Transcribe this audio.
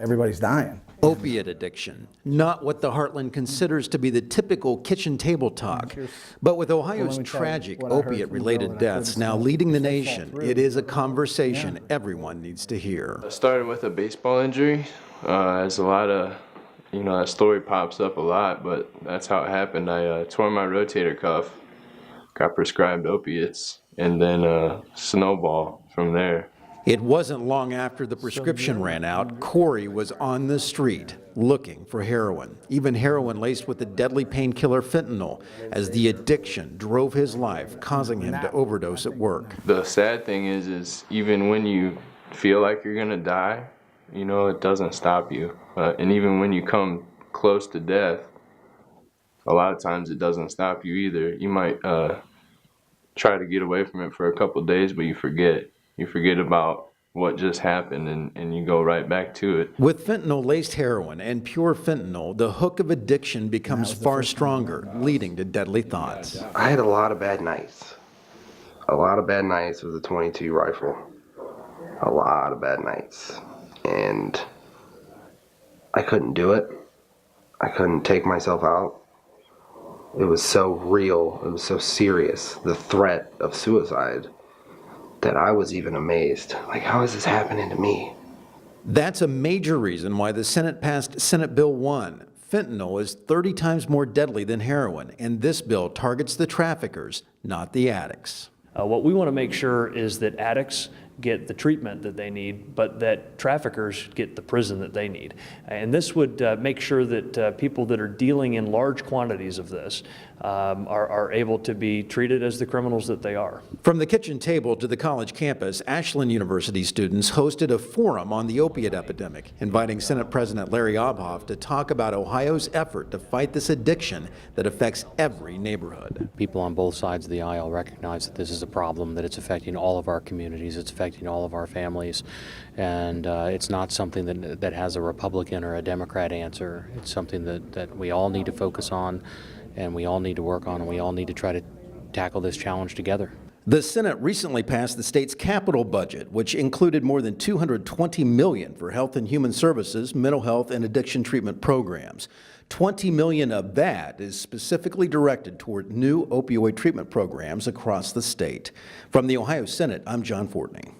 Everybody's dying. Opiate addiction, not what the Heartland considers to be the typical kitchen table talk. But with Ohio's tragic opiate-related deaths now leading the nation, it is a conversation everyone needs to hear. I started with a baseball injury. As a lot of, that story pops up a lot, but that's how it happened. I tore my rotator cuff, got prescribed opiates, and then snowball from there. It wasn't long after the prescription ran out, Corey was on the street looking for heroin, even heroin laced with the deadly painkiller fentanyl, as the addiction drove his life, causing him to overdose at work. The sad thing is even when you feel like you're gonna die, it doesn't stop you. And even when you come close to death, a lot of times it doesn't stop you either. You might try to get away from it for a couple of days, but you forget. You forget about what just happened and you go right back to it. With fentanyl-laced heroin and pure fentanyl, the hook of addiction becomes far stronger, leading to deadly thoughts. I had a lot of bad nights. A lot of bad nights with a .22 rifle. A lot of bad nights. And I couldn't do it. I couldn't take myself out. It was so real. It was so serious. The threat of suicide, that I was even amazed. Like, how is this happening to me? That's a major reason why the Senate passed Senate Bill 1. Fentanyl is 30 times more deadly than heroin, and this bill targets the traffickers, not the addicts. What we want to make sure is that addicts get the treatment that they need, but that traffickers get the prison that they need. And this would make sure that people that are dealing in large quantities of this are able to be treated as the criminals that they are. From the kitchen table to the college campus, Ashland University students hosted a forum on the opiate epidemic, inviting Senate President Larry Obhoff to talk about Ohio's effort to fight this addiction that affects every neighborhood. People on both sides of the aisle recognize that this is a problem, that it's affecting all of our communities, it's affecting all of our families, and it's not something that has a Republican or a Democrat answer. It's something that we all need to focus on, and we all need to work on, and we all need to try to tackle this challenge together. The Senate recently passed the state's capital budget, which included more than $220 million for health and human services, mental health, and addiction treatment programs. $20 million of that is specifically directed toward new opioid treatment programs across the state. From the Ohio Senate, I'm John Fortney.